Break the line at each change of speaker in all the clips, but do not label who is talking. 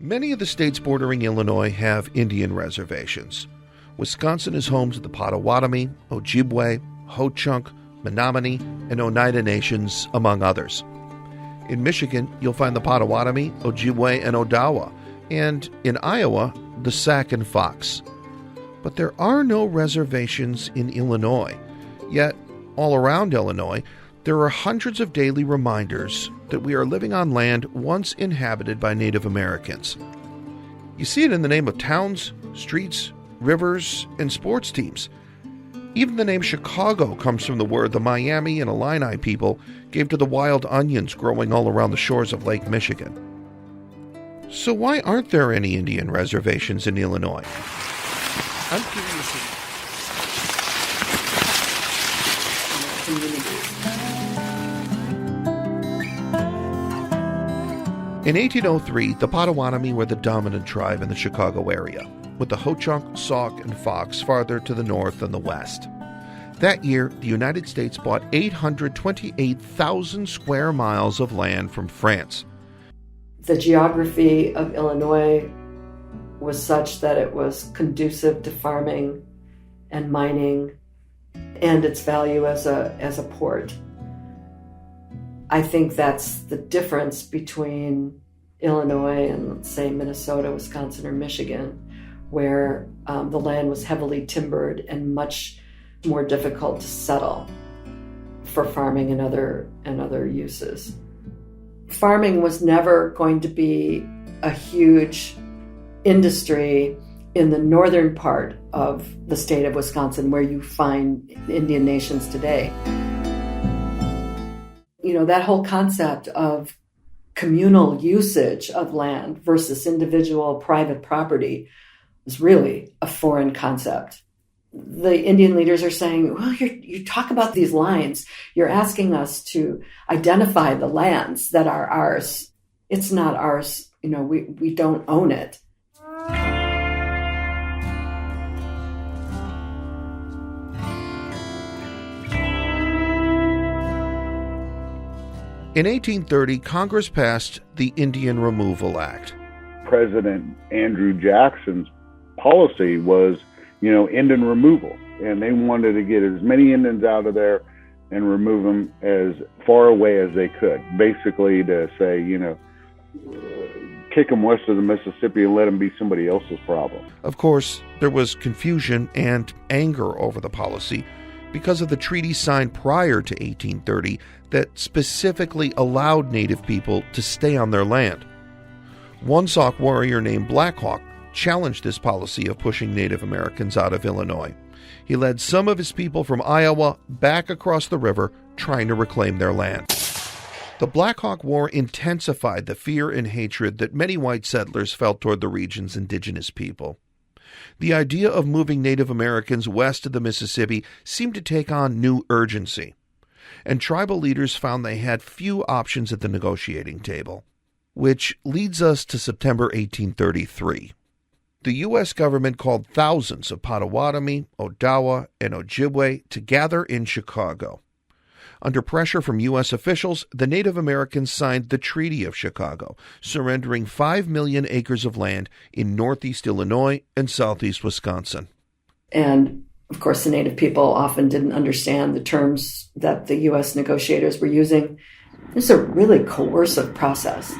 Many of the states bordering Illinois have Indian reservations. Wisconsin is home to the Potawatomi, Ojibwe, Ho-Chunk, Menominee, and Oneida nations, among others. In Michigan, you'll find the Potawatomi, Ojibwe, and Odawa, and in Iowa, the Sac and Fox. But there are no reservations in Illinois. Yet, all around Illinois, there are hundreds of daily reminders that we are living on land once inhabited by Native Americans. You see it in the name of towns, streets, rivers, and sports teams. Even the name Chicago comes from the word the Miami and Illini people gave to the wild onions growing all around the shores of Lake Michigan. So why aren't there any Indian reservations in Illinois? I'm curious. In 1803, the Potawatomi were the dominant tribe in the Chicago area, with the Ho-Chunk, Sauk, and Fox farther to the north and the west. That year, the United States bought 828,000 square miles of land from France.
The geography of Illinois was such that it was conducive to farming and mining and its value as a port. I think that's the difference between Illinois and, let's say, Minnesota, Wisconsin, or Michigan, where the land was heavily timbered and much more difficult to settle for farming and other uses. Farming was never going to be a huge industry in the northern part of the state of Wisconsin, where you find Indian nations today. You know, that whole concept of communal usage of land versus individual private property is really a foreign concept. The Indian leaders are saying, well, you talk about these lines. You're asking us to identify the lands that are ours. It's not ours. You know, we don't own it.
In 1830, Congress passed the Indian Removal Act.
President Andrew Jackson's policy was, Indian removal. And they wanted to get as many Indians out of there and remove them as far away as they could. Basically to say, kick them west of the Mississippi and let them be somebody else's problem.
Of course, there was confusion and anger over the policy because of the treaty signed prior to 1830 that specifically allowed Native people to stay on their land. One Sauk warrior named Black Hawk challenged this policy of pushing Native Americans out of Illinois. He led some of his people from Iowa back across the river, trying to reclaim their land. The Black Hawk War intensified the fear and hatred that many white settlers felt toward the region's indigenous people. The idea of moving Native Americans west of the Mississippi seemed to take on new urgency, and tribal leaders found they had few options at the negotiating table. Which leads us to September 1833. The U.S. government called thousands of Potawatomi, Odawa, and Ojibwe to gather in Chicago. Under pressure from U.S. officials, the Native Americans signed the Treaty of Chicago, surrendering 5 million acres of land in northeast Illinois and southeast Wisconsin.
And, of course, the Native people often didn't understand the terms that the U.S. negotiators were using. It was a really coercive process.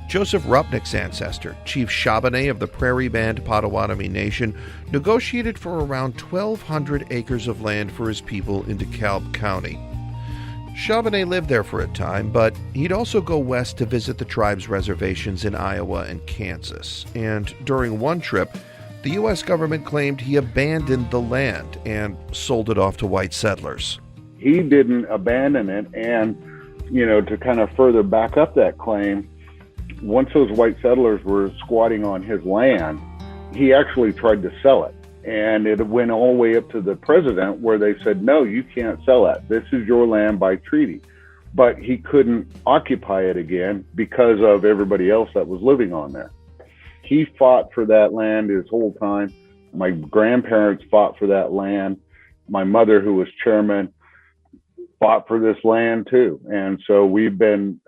Joseph Rupnick's ancestor, Chief Shabbona of the Prairie Band Potawatomi Nation, negotiated for around 1,200 acres of land for his people in DeKalb County. Shabbona lived there for a time, but he'd also go west to visit the tribe's reservations in Iowa and Kansas. And during one trip, the U.S. government claimed he abandoned the land and sold it off to white settlers.
He didn't abandon it, and, to kind of further back up that claim, once those white settlers were squatting on his land, he actually tried to sell it. And it went all the way up to the president where they said, no, you can't sell it. This is your land by treaty. But he couldn't occupy it again because of everybody else that was living on there. He fought for that land his whole time. My grandparents fought for that land. My mother, who was chairman, fought for this land too. And so we've been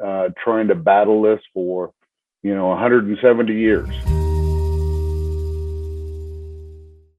trying to battle this for, 170 years.